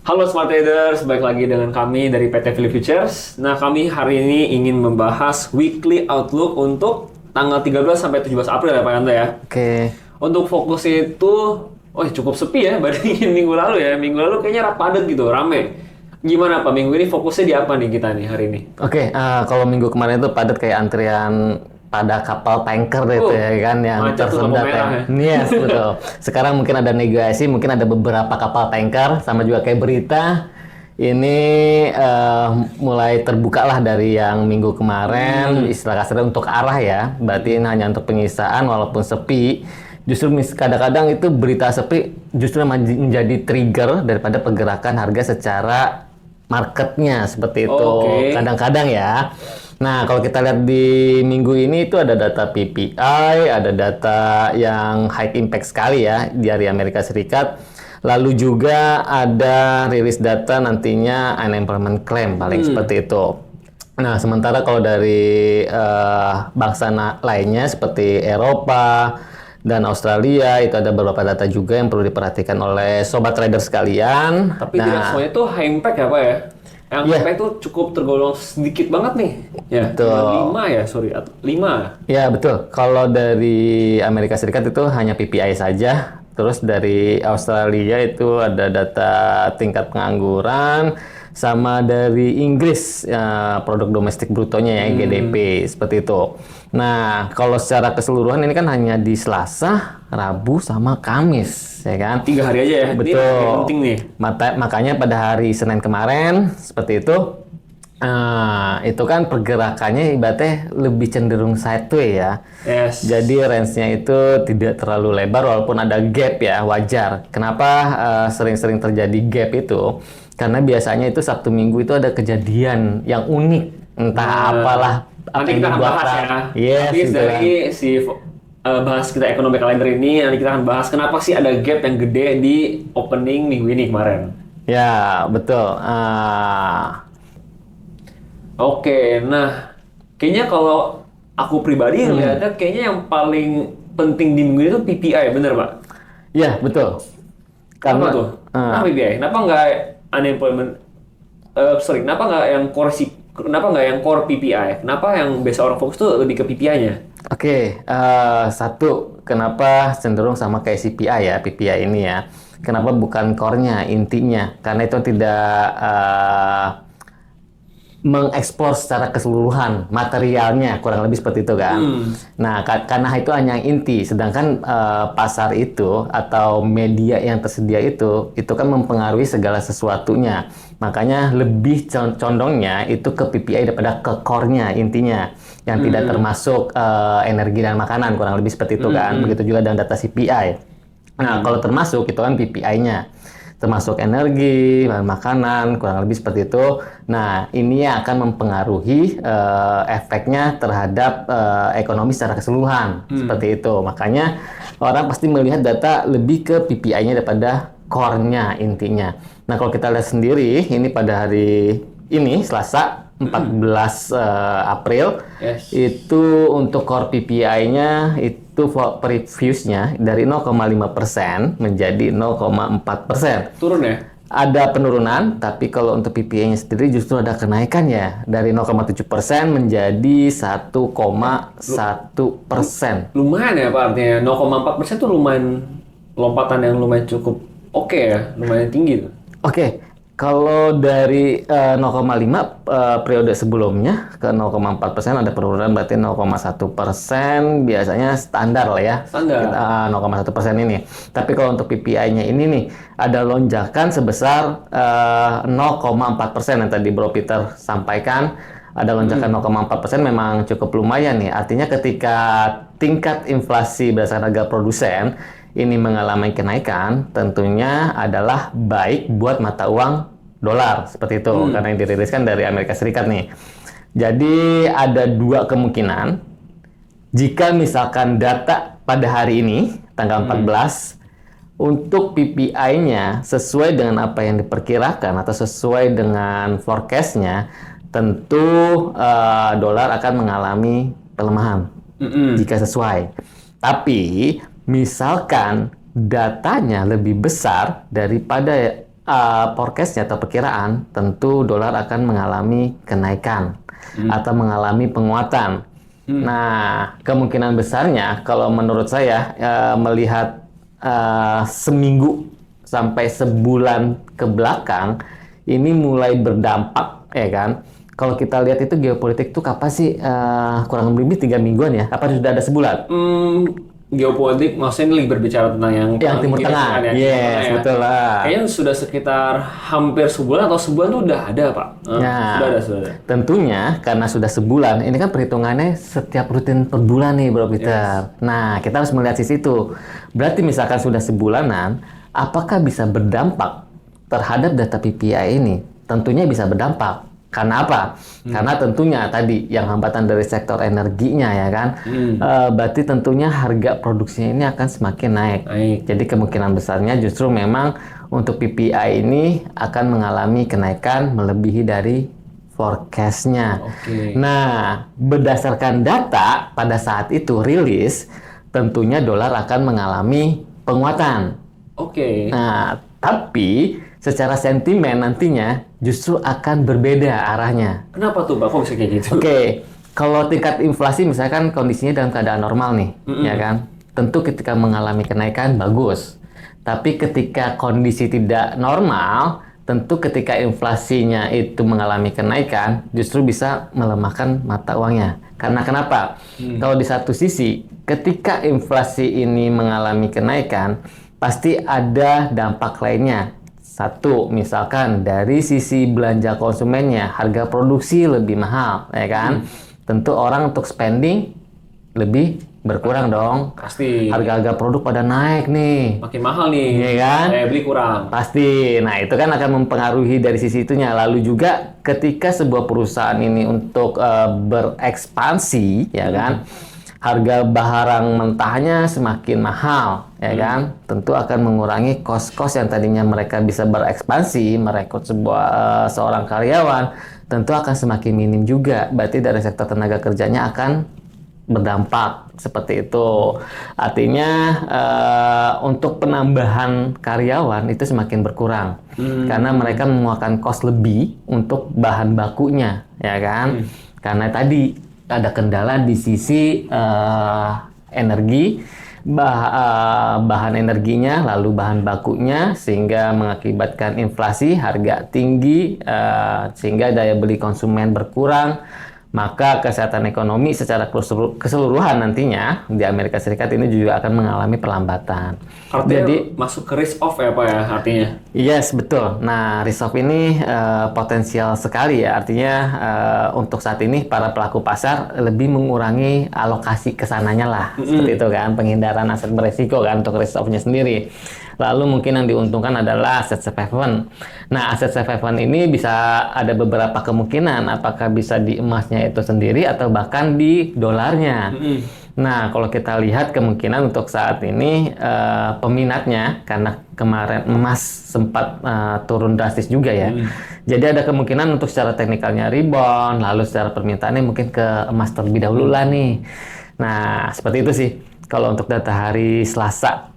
Halo Smart Traders, balik lagi dengan kami dari PT Phillip Futures. Nah, kami hari ini ingin membahas weekly outlook untuk tanggal 13 sampai 17 April ya Pak Yanto ya. Oke, Untuk fokusnya itu, cukup sepi ya bandingin minggu lalu ya. Minggu lalu kayaknya padat gitu, rame. Gimana Pak, minggu ini fokusnya di apa nih kita nih hari ini? kalau minggu kemarin itu padat kayak antrian pada kapal tanker itu ya kan yang macet tuh lampu tersendat merah ya. Yes, betul. Sekarang mungkin ada negosiasi, mungkin ada beberapa kapal tanker sama juga kayak berita ini mulai terbuka lah dari yang minggu kemarin istilah kasarnya untuk arah ya. Berarti ini hanya untuk pengisaan walaupun sepi. Justru kadang-kadang itu berita sepi justru menjadi trigger daripada pergerakan harga secara marketnya seperti itu. Oke. Kadang-kadang ya. Nah, kalau kita lihat di minggu ini itu ada data PPI, ada data yang high impact sekali ya dari Amerika Serikat. Lalu juga ada rilis data nantinya unemployment claim paling seperti itu. Nah, sementara kalau dari bangsa lainnya seperti Eropa dan Australia itu ada beberapa data juga yang perlu diperhatikan oleh sobat trader sekalian. Tapi tidak semuanya itu high impact ya Pak ya. Yang high Iya. impact itu cukup tergolong sedikit banget nih. Ya, Betul. 5 ya, sorry. 5. Ya, betul. Kalau dari Amerika Serikat itu hanya PPI saja. Terus dari Australia itu ada data tingkat pengangguran. Sama dari Inggris, produk domestik brutonya ya, GDP, seperti itu. Nah, kalau secara keseluruhan ini kan hanya di Selasa, Rabu, sama Kamis, ya kan? 3 hari aja ya. Ini Betul. yang penting nih. Makanya pada hari Senin kemarin, seperti itu, itu kan pergerakannya ibaratnya lebih cenderung sideways ya. Yes. Jadi range-nya itu tidak terlalu lebar walaupun ada gap ya, wajar. Kenapa sering-sering terjadi gap itu? Karena biasanya itu Sabtu Minggu itu ada kejadian yang unik. Entah apalah apa Nanti yang kita akan dibuat. bahas ya. Yes, Tapi gitu dari kan. bahas kita ekonomi kalender ini, nanti kita akan bahas kenapa sih ada gap yang gede di opening minggu ini kemarin. Ya, betul. Oke, nah kayaknya kalau aku pribadi ngeliatnya kayaknya yang paling penting di minggu ini tuh PPI, bener Pak? Ya, betul. Kenapa tuh? Kenapa PPI? Kenapa nggak unemployment? Kenapa nggak yang kenapa nggak yang core PPI? Kenapa yang biasa orang fokus tuh lebih ke PPI-nya? Oke, satu, kenapa cenderung sama kayak CPI ya, PPI ini ya. Kenapa bukan core-nya, intinya? Karena itu tidak mengeksplor secara keseluruhan materialnya, kurang lebih seperti itu kan. Nah, karena itu hanya inti, sedangkan pasar itu atau media yang tersedia itu kan mempengaruhi segala sesuatunya. Makanya lebih condongnya itu ke PPI daripada ke core-nya, intinya. Yang tidak termasuk energi dan makanan, kurang lebih seperti itu kan. Begitu juga dengan data CPI. Nah, kalau termasuk itu kan PPI-nya. Termasuk energi, bahan makanan, kurang lebih seperti itu. Nah, ini yang akan mempengaruhi efeknya terhadap ekonomi secara keseluruhan. Seperti itu. Makanya orang pasti melihat data lebih ke PPI-nya daripada core-nya intinya. Nah, kalau kita lihat sendiri, ini pada hari ini, Selasa, 14 April, Yes. itu untuk core PPI-nya itu previous-nya dari 0,5% menjadi 0,4%. Turun ya? Ada penurunan, tapi kalau untuk PPI-nya sendiri justru ada kenaikan ya dari 0,7% menjadi 1,1%. Lumayan ya Pak, artinya 0,4% tuh lumayan lompatan yang lumayan cukup oke ya, lumayan tinggi tuh. Oke, kalau dari 0,5 periode sebelumnya ke 0,4% ada penurunan berarti 0,1% biasanya standar lah ya. Standar. 0,1% ini. Tapi kalau untuk PPI-nya ini nih ada lonjakan sebesar 0,4% yang tadi Bro Peter sampaikan. Ada lonjakan 0,4% memang cukup lumayan nih. Artinya ketika tingkat inflasi berdasarkan harga produsen ini mengalami kenaikan, tentunya adalah baik buat mata uang dolar seperti itu karena yang diriliskan dari Amerika Serikat nih. Jadi ada dua kemungkinan. Jika misalkan data pada hari ini tanggal 14 untuk PPI-nya sesuai dengan apa yang diperkirakan atau sesuai dengan forecast-nya, tentu dolar akan mengalami pelemahan jika sesuai. Tapi misalkan datanya lebih besar daripada forecast-nya atau perkiraan, tentu dolar akan mengalami kenaikan atau mengalami penguatan. Nah, kemungkinan besarnya kalau menurut saya melihat seminggu sampai sebulan ke belakang ini mulai berdampak, ya kan? Kalau kita lihat itu geopolitik itu kapan sih? Kurang lebih 3 mingguan ya? Apa sudah ada sebulan? Geopolitik maksudnya ini lagi berbicara tentang yang Timur Tengah. kan ya, Timur Yes, Tengah ya. betul lah. Kayaknya sudah sekitar hampir sebulan atau sebulan tuh udah ada, Pak. Nah, Sudah ada. tentunya karena sudah sebulan, ini kan perhitungannya setiap rutin per bulan nih, Bro Peter. Nah, kita harus melihat sisi itu. Berarti misalkan sudah sebulanan, apakah bisa berdampak terhadap data PPI ini? Tentunya bisa berdampak. Karena apa? Karena tentunya tadi yang hambatan dari sektor energinya ya kan, berarti tentunya harga produksinya ini akan semakin naik. Jadi kemungkinan besarnya justru memang untuk PPI ini akan mengalami kenaikan melebihi dari forecast-nya. Nah, berdasarkan data pada saat itu rilis, tentunya dolar akan mengalami penguatan. Nah, tapi secara sentimen nantinya justru akan berbeda arahnya. Kenapa tuh, Pak? Kok bisa kayak gitu? Kalau tingkat inflasi misalkan kondisinya dalam keadaan normal nih, ya kan? Tentu ketika mengalami kenaikan bagus. Tapi ketika kondisi tidak normal, tentu ketika inflasinya itu mengalami kenaikan, justru bisa melemahkan mata uangnya. Karena kenapa? Kalau di satu sisi, ketika inflasi ini mengalami kenaikan, pasti ada dampak lainnya. Satu, misalkan dari sisi belanja konsumennya, harga produksi lebih mahal, ya kan? Tentu orang untuk spending lebih berkurang dong. Pasti. Harga-harga produk pada naik nih. Makin mahal nih. Iya kan? Beli kurang. Pasti. Nah, itu kan akan mempengaruhi dari sisi itunya. Lalu juga ketika sebuah perusahaan ini untuk berekspansi, ya kan? Harga barang mentahnya semakin mahal, ya kan? Tentu akan mengurangi kos-kos yang tadinya mereka bisa berekspansi, merekrut seorang karyawan, tentu akan semakin minim juga. Berarti dari sektor tenaga kerjanya akan berdampak seperti itu. Artinya untuk penambahan karyawan itu semakin berkurang karena mereka mengeluarkan kos lebih untuk bahan bakunya, ya kan? Karena tadi ada kendala di sisi energi, bahan energinya, lalu bahan bakunya, sehingga mengakibatkan inflasi, harga tinggi, sehingga daya beli konsumen berkurang. Maka kesehatan ekonomi secara keseluruhan nantinya di Amerika Serikat ini juga akan mengalami perlambatan. Artinya jadi masuk ke risk off ya Pak ya artinya? Yes, betul. Nah, risk off ini potensial sekali ya. Artinya untuk saat ini para pelaku pasar lebih mengurangi alokasi kesananya lah. Seperti itu kan, penghindaran aset beresiko kan untuk risk off-nya sendiri. Lalu mungkin yang diuntungkan adalah aset safe haven. Nah, aset safe haven ini bisa ada beberapa kemungkinan. Apakah bisa di emasnya itu sendiri atau bahkan di dolarnya. Nah, kalau kita lihat kemungkinan untuk saat ini peminatnya, karena kemarin emas sempat turun drastis juga ya. Jadi ada kemungkinan untuk secara teknikalnya rebound, lalu secara permintaannya mungkin ke emas terlebih dahulu lah nih. Nah, seperti itu sih kalau untuk data hari Selasa.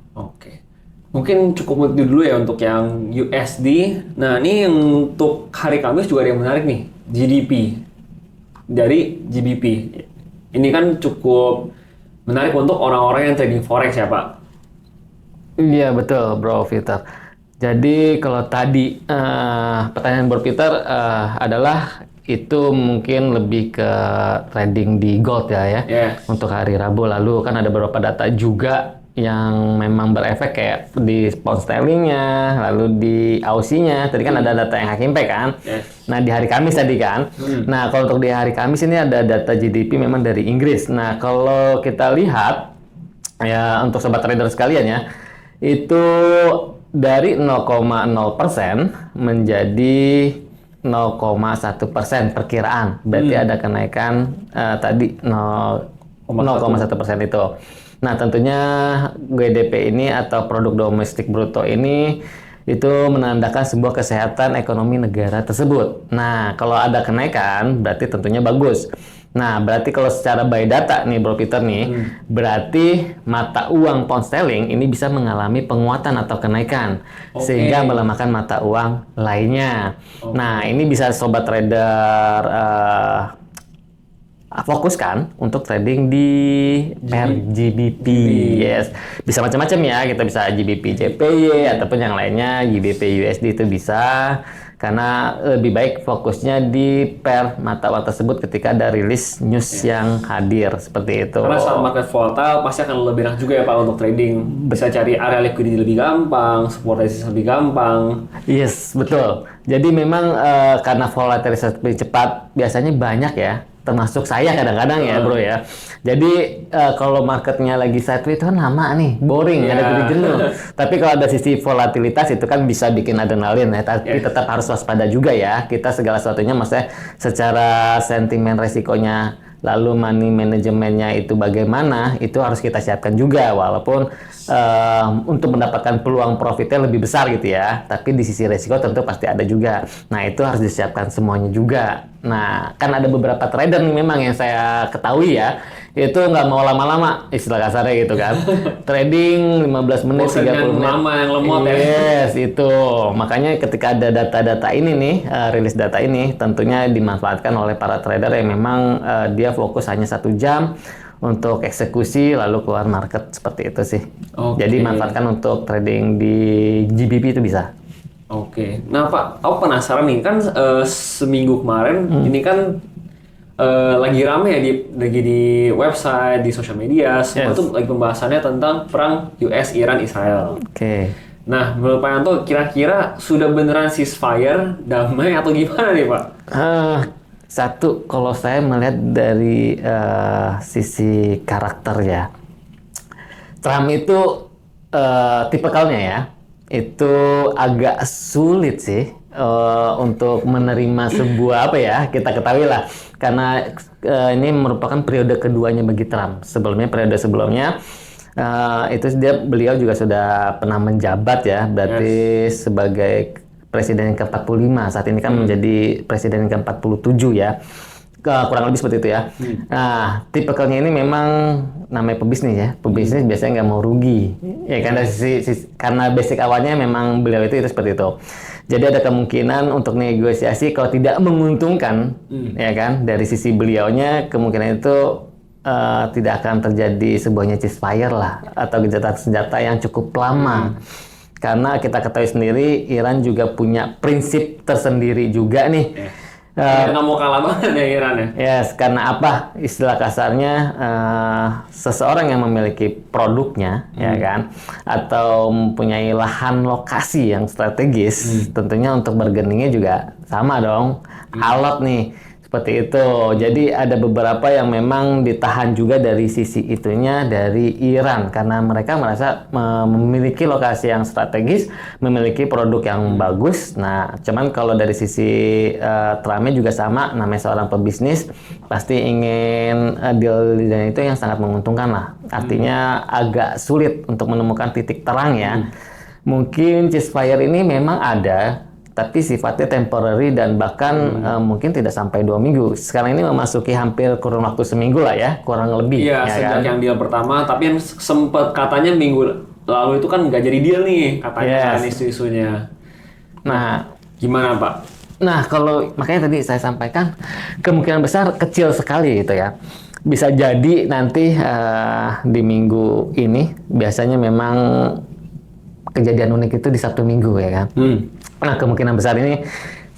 Mungkin cukup itu dulu ya untuk yang USD. Nah, ini untuk hari Kamis juga ada yang menarik nih, GDP dari GBP. Ini kan cukup menarik untuk orang-orang yang trading forex ya Pak? Iya betul Bro Peter. Jadi kalau tadi pertanyaan Bro Peter adalah itu mungkin lebih ke trading di gold ya. Untuk hari Rabu lalu kan ada beberapa data juga yang memang berefek kayak di pound sterlingnya, lalu di Aussie-nya. Tadi kan ada data yang Hakim Pay kan. Nah di hari Kamis tadi kan. Nah kalau untuk di hari Kamis ini ada data GDP memang dari Inggris. Nah kalau kita lihat ya untuk sobat trader sekalian ya, itu dari 0,0% menjadi 0,1% perkiraan. Berarti ada kenaikan tadi 0,1% itu. Nah, tentunya GDP ini atau produk domestik bruto ini itu menandakan sebuah kesehatan ekonomi negara tersebut. Nah, kalau ada kenaikan berarti tentunya bagus. Nah, berarti kalau secara by data nih Bro Peter nih, berarti mata uang pound sterling ini bisa mengalami penguatan atau kenaikan sehingga melemahkan mata uang lainnya. Nah, ini bisa sobat trader fokuskan untuk trading di pair GBP. Yes, bisa macam-macam ya. Kita bisa GBP JPY ataupun yang lainnya GBP USD itu bisa. Karena lebih baik fokusnya di pair mata uang tersebut ketika ada rilis news yang hadir seperti itu. Karena saat market volatile pasti akan lebih enak juga ya Pak untuk trading. Bisa cari area liquidity lebih gampang, support resistance lebih gampang. Yes, betul. Jadi memang karena volatilitas lebih cepat, biasanya banyak ya. Termasuk saya kadang-kadang ya bro ya. Jadi kalau marketnya lagi sideways itu kan lama nih, boring, ada jadi jenuh. Tapi kalau ada sisi volatilitas itu kan bisa bikin adrenalin ya. Tapi tetap harus waspada juga ya. Kita segala sesuatunya maksudnya secara sentimen resikonya, lalu money manajemennya itu bagaimana, itu harus kita siapkan juga. Walaupun untuk mendapatkan peluang profitnya lebih besar gitu ya. Tapi di sisi resiko tentu pasti ada juga. Nah itu harus disiapkan semuanya juga. Nah, kan ada beberapa trader nih memang yang saya ketahui ya, itu nggak mau lama-lama, istilah kasarnya gitu kan. Trading 15 menit, 30 menit. Lama yang lemot ya. Yes, itu. Makanya ketika ada data-data ini nih, rilis data ini, tentunya dimanfaatkan oleh para trader yang memang dia fokus hanya 1 jam untuk eksekusi lalu keluar market seperti itu sih. Jadi manfaatkan untuk trading di GBP itu bisa. Oke, nah Pak, aku penasaran nih kan seminggu kemarin ini kan lagi rame ya lagi di website, di sosial media, semua tuh lagi pembahasannya tentang perang US, Iran, Israel. Oke. Nah, menurut Pak Yanto kira-kira sudah beneran ceasefire, damai atau gimana nih Pak? Satu, kalau saya melihat dari sisi karakter ya, Trump itu tipikalnya ya. Itu agak sulit sih untuk menerima sebuah apa ya, kita ketahui lah karena ini merupakan periode keduanya bagi Trump. Periode sebelumnya itu beliau juga sudah pernah menjabat ya, berarti sebagai presiden yang ke-45, saat ini kan menjadi presiden yang ke-47 ya. Kurang lebih seperti itu ya. Nah, tipikalnya ini memang namanya pebisnis ya. Pebisnis biasanya nggak mau rugi. Ya kan dari karena basic awalnya memang beliau itu seperti itu. Jadi ada kemungkinan untuk negosiasi kalau tidak menguntungkan, ya kan, dari sisi beliaunya kemungkinan itu tidak akan terjadi sebuahnya ceasefire lah atau gencatan senjata yang cukup lama. Karena kita ketahui sendiri Iran juga punya prinsip tersendiri juga nih. Nggak mau kalah banget ya Iran ya? Yes, karena apa? Istilah kasarnya seseorang yang memiliki produknya, ya kan, atau mempunyai lahan lokasi yang strategis, tentunya untuk bergeningnya juga sama dong, alot nih. Seperti itu. Jadi ada beberapa yang memang ditahan juga dari sisi itunya dari Iran karena mereka merasa memiliki lokasi yang strategis, memiliki produk yang bagus. Nah, cuman kalau dari sisi Trumpnya juga sama, namanya seorang pebisnis pasti ingin deal itu yang sangat menguntungkan lah. Artinya agak sulit untuk menemukan titik terang ya. Mungkin ceasefire ini memang ada, tapi sifatnya temporary dan bahkan mungkin tidak sampai 2 minggu. Sekarang ini memasuki hampir kurun waktu seminggu lah ya, kurang lebih. Iya, ya sejak kan? yang deal pertama, tapi yang sempat katanya minggu lalu itu kan nggak jadi deal nih, katanya kan isu-isunya. Nah, gimana Pak? Nah, kalau makanya tadi saya sampaikan kemungkinan besar kecil sekali gitu ya. Bisa jadi nanti di minggu ini biasanya memang kejadian unik itu di Sabtu Minggu ya kan. Nah, kemungkinan besar ini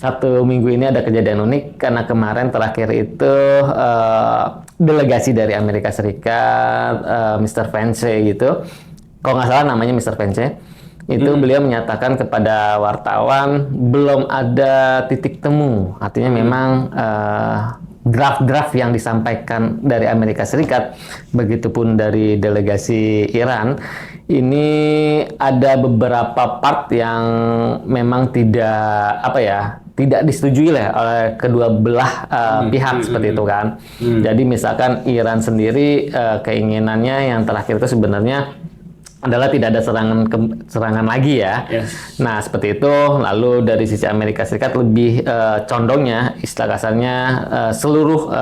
Sabtu Minggu ini ada kejadian unik karena kemarin terakhir itu delegasi dari Amerika Serikat, Mr. Pence gitu. Kalau nggak salah namanya Mr. Pence. Itu beliau menyatakan kepada wartawan belum ada titik temu. Artinya memang draft-draft yang disampaikan dari Amerika Serikat, begitupun dari delegasi Iran, ini ada beberapa part yang memang tidak disetujui oleh kedua belah pihak seperti itu kan. Jadi misalkan Iran sendiri keinginannya yang terakhir itu sebenarnya adalah tidak ada serangan lagi ya. Yes. Nah, seperti itu. Lalu dari sisi Amerika Serikat lebih condongnya, istilah kasarnya, seluruh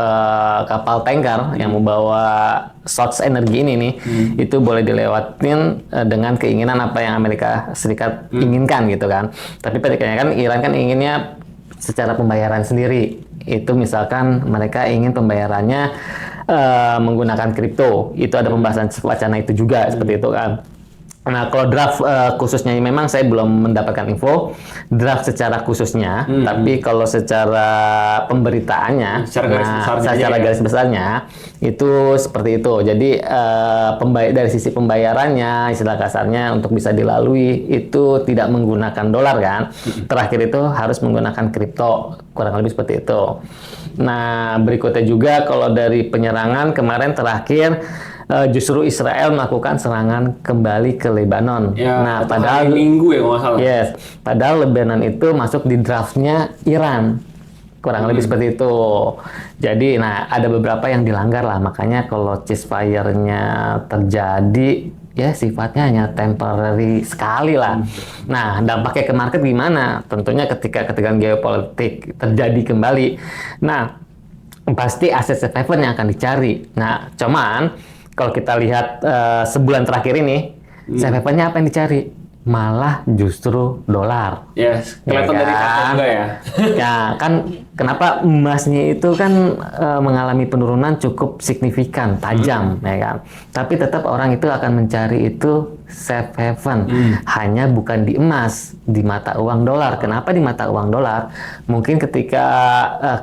kapal tanker yang membawa source energi ini nih, itu boleh dilewatin dengan keinginan apa yang Amerika Serikat inginkan gitu kan. Tapi pertikaian kan Iran kan inginnya secara pembayaran sendiri. Itu misalkan mereka ingin pembayarannya menggunakan kripto. Itu ada pembahasan wacana itu juga seperti itu kan. Nah, kalau draft khususnya memang saya belum mendapatkan info draft secara khususnya, tapi kalau secara pemberitaannya, secara garis besarnya itu seperti itu. Jadi dari sisi pembayarannya, istilah kasarnya untuk bisa dilalui itu tidak menggunakan dolar kan. Terakhir itu harus menggunakan kripto, kurang lebih seperti itu. Nah, berikutnya juga kalau dari penyerangan kemarin terakhir justru Israel melakukan serangan kembali ke Lebanon. Ya, nah, padahal minggu ya kalau nggak salah. Yes, padahal Lebanon itu masuk di draftnya Iran. Kurang lebih seperti itu. Jadi, nah ada beberapa yang dilanggar lah. Makanya kalau ceasefire-nya terjadi, ya sifatnya hanya temporary sekali lah. Nah, dampaknya ke market gimana? Tentunya ketika ketegangan geopolitik terjadi kembali. Nah, pasti aset safe haven yang akan dicari. Nah, cuman kalau kita lihat sebulan terakhir ini, safe haven-nya apa yang dicari? Malah justru dolar. Yes, kelihatan ya dari kartu juga ya. Ya, kan kenapa emasnya itu kan mengalami penurunan cukup signifikan, tajam, ya kan. Tapi tetap orang itu akan mencari itu safe haven, hanya bukan di emas, di mata uang dolar. Kenapa di mata uang dolar? Mungkin ketika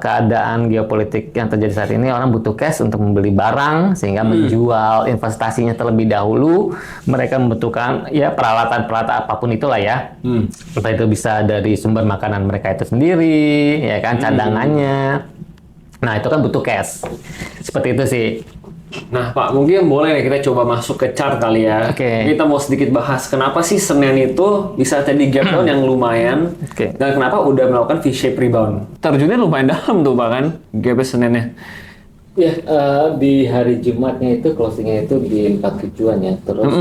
keadaan geopolitik yang terjadi saat ini, orang butuh cash untuk membeli barang, sehingga menjual investasinya terlebih dahulu. Mereka membutuhkan ya peralatan-peralatan apapun itulah ya. Entah itu bisa dari sumber makanan mereka itu sendiri, ya kan, cadangannya. Nah, itu kan butuh cash. Seperti itu sih. Nah, Pak, mungkin boleh kita coba masuk ke chart kali ya. Oke. Kita mau sedikit bahas kenapa sih Senin itu bisa tadi gap down yang lumayan, dan kenapa udah melakukan V-shape rebound. Terjunnya lumayan dalam tuh Pak kan, gap Seninnya. Ya, di hari Jumatnya itu closingnya itu di 47-an ya. Terus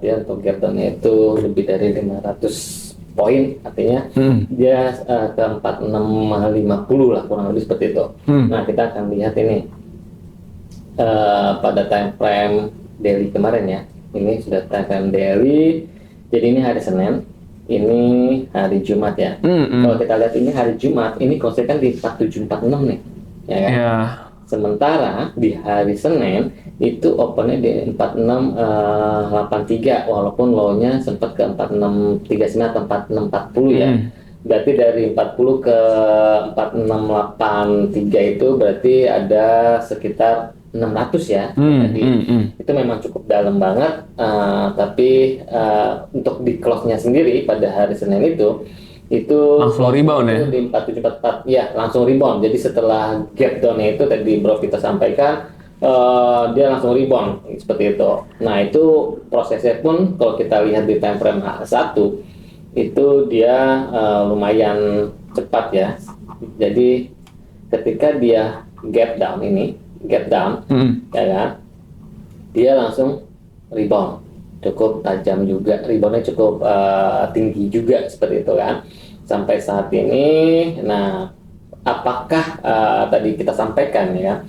dia untuk gap down-nya itu lebih dari 500 poin, artinya dia ke 4650 lah, kurang lebih seperti itu. Nah, kita akan lihat ini pada time frame daily kemarin ya. Ini sudah time frame daily. Jadi ini hari Senin, ini hari Jumat ya. Kalau kita lihat ini hari Jumat, ini closing kan di 4746 nih, ya kan? Ya. Sementara di hari Senin itu opennya di 4683, walaupun low-nya sempat ke 4639 atau 4640 ya. Berarti dari 40 ke 4683 itu berarti ada sekitar 600 ya. Jadi itu memang cukup dalam banget. Tapi untuk di close-nya sendiri pada hari Senin itu langsung rebound ya? Di 4744 ya, langsung rebound. Jadi setelah gap down-nya itu tadi Bro kita sampaikan, dia langsung rebound seperti itu. Nah, itu prosesnya pun kalau kita lihat di time frame H1 itu dia lumayan cepat ya. Jadi ketika dia gap down, ya kan, dia langsung rebound. Cukup tajam juga, reboundnya cukup tinggi juga seperti itu kan sampai saat ini. Nah, apakah tadi kita sampaikan ya,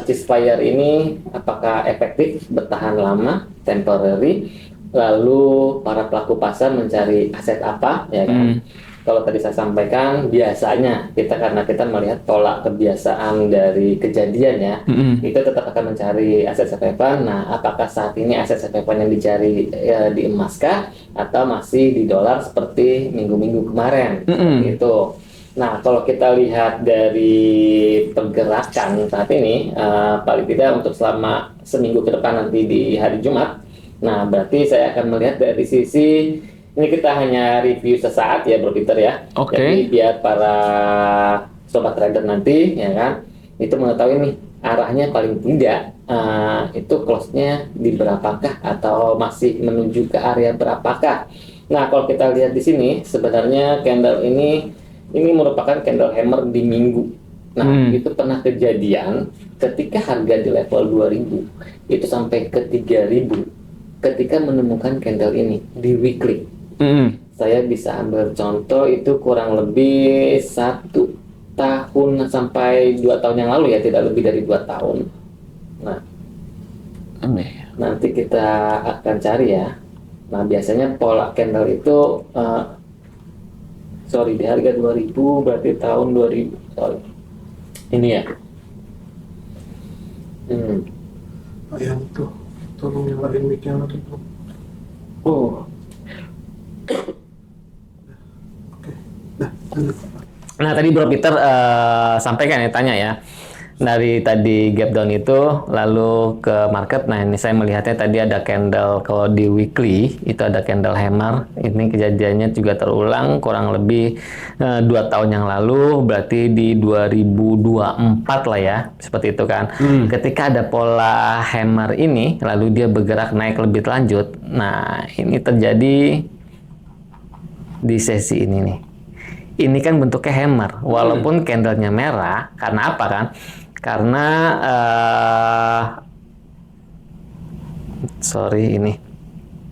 ceasefire ini apakah efektif, bertahan lama, temporary, lalu para pelaku pasar mencari aset apa ya kan? Kalau tadi saya sampaikan, biasanya karena kita melihat tolak kebiasaan dari kejadian ya, itu tetap akan mencari aset safe haven. Nah, apakah saat ini aset safe haven yang dicari di emas kah, atau masih di dolar seperti minggu-minggu kemarin? Gitu. Nah, kalau kita lihat dari pergerakan saat ini, paling tidak untuk selama seminggu ke depan nanti di hari Jumat, nah berarti saya akan melihat dari sisi ini, kita hanya review sesaat ya Bro Peter ya. Jadi biar para sobat trader nanti ya kan itu mengetahui nih arahnya paling tidak itu close-nya di berapakah atau masih menuju ke area berapakah. Nah, kalau kita lihat di sini sebenarnya candle ini merupakan candle hammer di minggu. Nah, itu pernah kejadian ketika harga di level 2000 itu sampai ke 3000. ketika menemukan candle ini di weekly. Saya bisa ambil contoh itu kurang lebih 1 tahun sampai 2 tahun yang lalu ya, tidak lebih dari 2 tahun. Nah, nanti kita akan cari ya. Nah, biasanya pola candle itu di harga 2000 berarti tahun 2000. Ini ya. Yang itu, tolong nyalain mic-nya lagi tuh. Oh, Oke, dah, lanjut. Nah, tadi Bro Peter sampaikan ya, tanya ya. Dari tadi gap down itu lalu ke market. Nah, ini saya melihatnya tadi ada candle kalau di weekly itu ada candle hammer. Ini kejadiannya juga terulang kurang lebih 2 tahun yang lalu, berarti di 2024 lah ya, seperti itu kan. Ketika ada pola hammer ini lalu dia bergerak naik lebih lanjut. Nah, ini terjadi di sesi ini nih. Ini kan bentuknya hammer, walaupun candlenya merah. Karena apa kan? Karena ini.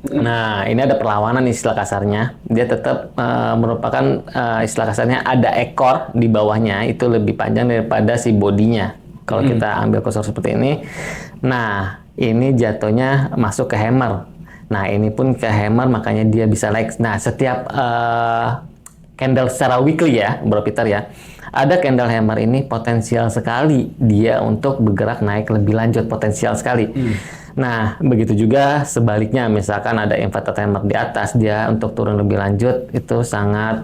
Nah, ini ada perlawanan istilah kasarnya. Dia tetap merupakan istilah kasarnya ada ekor di bawahnya itu lebih panjang daripada si bodinya. Kalau kita ambil kursor seperti ini. Nah, ini jatuhnya masuk ke hammer. Nah, ini pun ke hammer makanya dia bisa naik. Nah, setiap candle secara weekly ya, Bro Peter ya. Ada candle hammer ini potensial sekali dia untuk bergerak naik lebih lanjut, potensial sekali. Nah, begitu juga sebaliknya, misalkan ada inverted hammer di atas, dia untuk turun lebih lanjut itu sangat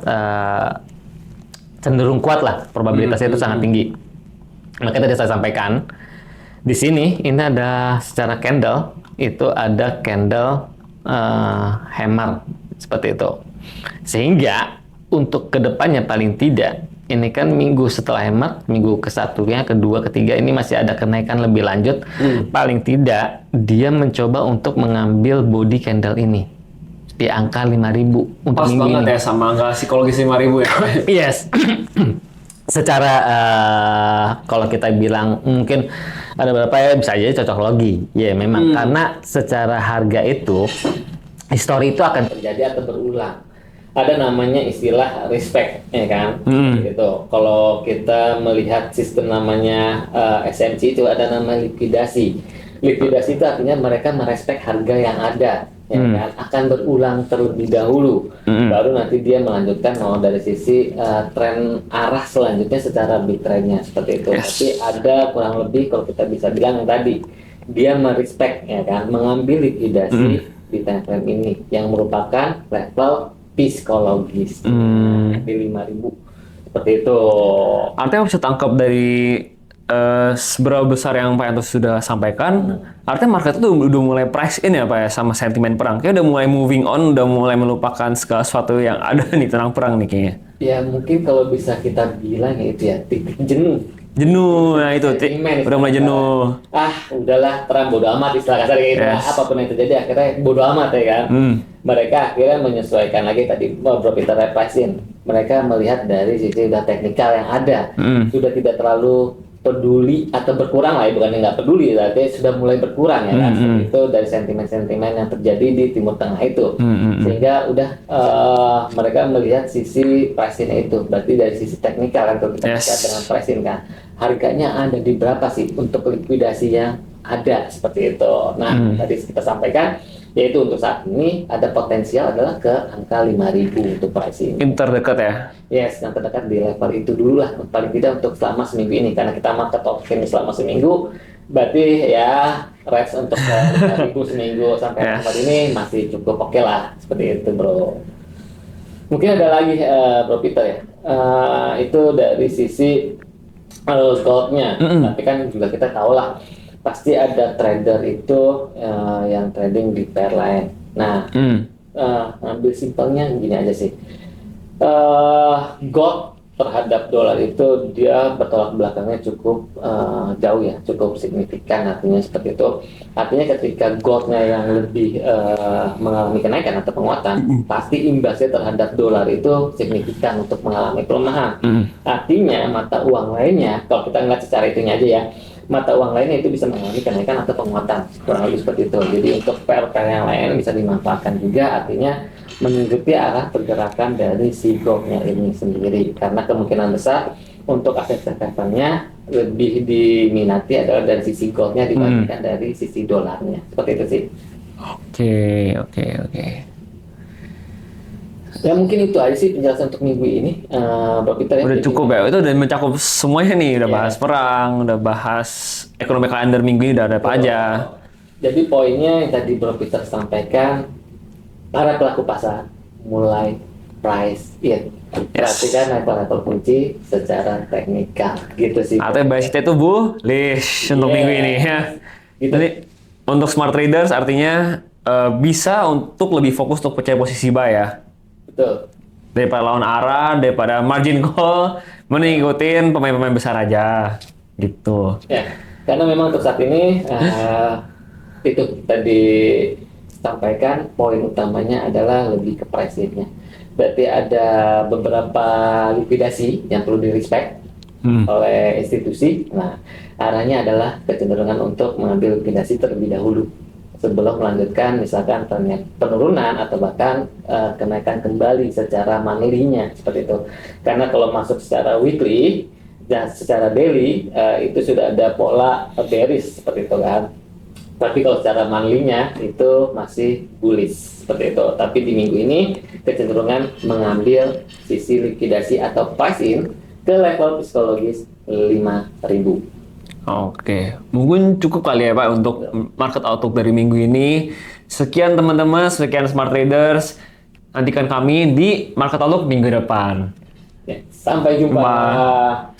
cenderung kuat lah, probabilitasnya itu sangat tinggi. Makanya tadi saya sampaikan di sini ini ada secara candle itu ada candle hammer seperti itu, sehingga untuk kedepannya paling tidak ini kan minggu setelah hammer, minggu ke-1-nya, kedua, ketiga ini masih ada kenaikan lebih lanjut. Paling tidak dia mencoba untuk mengambil body candle ini di angka 5.000 untuk Pas minggu banget ini. ya sama angka psikologis 5.000 ya. Yes. Secara kalau kita bilang mungkin ada berapa ya, bisa aja cocok logi. Ya memang karena secara harga itu histori itu akan terjadi atau berulang. Ada namanya istilah respect, ya kan? Gitu. Kalau kita melihat sistem namanya SMC itu ada nama likuidasi. Likuidasi itu artinya mereka merespek harga yang ada, ya kan? Akan berulang terlebih dahulu. Baru nanti dia melanjutkan dari sisi tren arah selanjutnya secara big trendnya seperti itu. Tapi ada kurang lebih kalau kita bisa bilang yang tadi dia merespek, ya kan? Mengambil likuidasi di time frame ini yang merupakan level psikologis di 5.000 seperti itu. Artinya bisa tangkap dari seberapa besar yang Pak Yanto sudah sampaikan. Artinya market itu udah mulai price in ya Pak ya sama sentimen perang. Kayaknya udah mulai moving on, udah mulai melupakan segala sesuatu yang ada nih tentang perang nih kayaknya. Ya mungkin kalau bisa kita bilang ya itu ya titik jenuh. Jenuh, nah itu udah mulai jenuh. Udahlah, terang bodo amat istilah kasar kayak gitu. Apapun yang terjadi akhirnya bodo amat ya kan. Mereka akhirnya menyesuaikan lagi tadi Bro Peter repricing. Mereka melihat dari sisi udah teknikal yang ada, sudah tidak terlalu peduli atau berkurang lah ya, bukan nggak peduli, tapi sudah mulai berkurang ya kan. Seperti itu dari sentimen-sentimen yang terjadi di Timur Tengah itu, sehingga udah mereka melihat sisi pricing itu, berarti dari sisi teknikal kan kalau kita bicara dengan pricing kan, harganya ada di berapa sih untuk likuidasi yang ada seperti itu. Nah tadi kita sampaikan yaitu untuk saat ini ada potensial adalah ke angka 5.000 untuk pricing. Terdekat ya? Yes, yang terdekat di level itu dulu lah, paling tidak untuk selama seminggu ini, karena kita market option selama seminggu, berarti ya range untuk 5.000 seminggu sampai tempat ini masih cukup oke lah, seperti itu bro. Mungkin ada lagi Bro Peter ya, itu dari sisi goldnya, tapi kan juga kita tahu lah pasti ada trader itu yang trading di pair lain. Nah, ngambil simpelnya gini aja sih. Gold terhadap dolar itu dia bertolak belakangnya cukup jauh ya, cukup signifikan, artinya seperti itu. Artinya ketika goldnya yang lebih mengalami kenaikan atau penguatan, pasti imbasnya terhadap dolar itu signifikan untuk mengalami pelemahan. Artinya mata uang lainnya, kalau kita ngeliat secara itunya aja ya, mata uang lainnya itu bisa mengalami kenaikan atau penguatan, kurang lebih seperti itu. Jadi untuk pair-pair yang lain bisa dimanfaatkan juga, artinya mengikuti arah pergerakan dari si goldnya ini sendiri, karena kemungkinan besar untuk aset safe havennya lebih diminati adalah dari sisi goldnya dibandingkan dari sisi dolarnya, seperti itu sih. Oke. Ya mungkin itu aja sih penjelasan untuk minggu ini, Bro Peter. Udah cukup ya, itu udah mencakup semuanya nih, udah Iya. bahas perang, udah bahas ekonomi kalender minggu ini, udah ada apa aja. Jadi poinnya yang tadi Bro Peter sampaikan, para pelaku pasar mulai price in. Perhatikan level-level kunci secara teknikal, gitu sih. Artinya buy side itu bullish untuk Yes. minggu ini ya. Gitu. Jadi untuk smart traders artinya bisa untuk lebih fokus untuk percaya posisi buy ya. Betul. Daripada lawan arah, daripada margin call, mending ikutin pemain-pemain besar aja. Gitu. Ya, karena memang untuk saat ini itu tadi sampaikan poin utamanya adalah lebih ke pricing-nya. Berarti ada beberapa likuidasi yang perlu di-respect oleh institusi. Nah, arahnya adalah kecenderungan untuk mengambil likuidasi terlebih dahulu sebelum melanjutkan misalkan penurunan atau bahkan kenaikan kembali secara monthly-nya seperti itu. Karena kalau masuk secara weekly dan secara daily itu sudah ada pola bearish seperti itu kan. Tapi kalau secara monthly-nya itu masih bullish seperti itu. Tapi di minggu ini kecenderungan mengambil sisi likuidasi atau price in ke level psikologis 5.000. Oke, mungkin cukup kali ya Pak untuk market outlook dari minggu ini. Sekian teman-teman, sekian smart traders. Nantikan kami di market outlook minggu depan. Ya, sampai jumpa. Jumpa.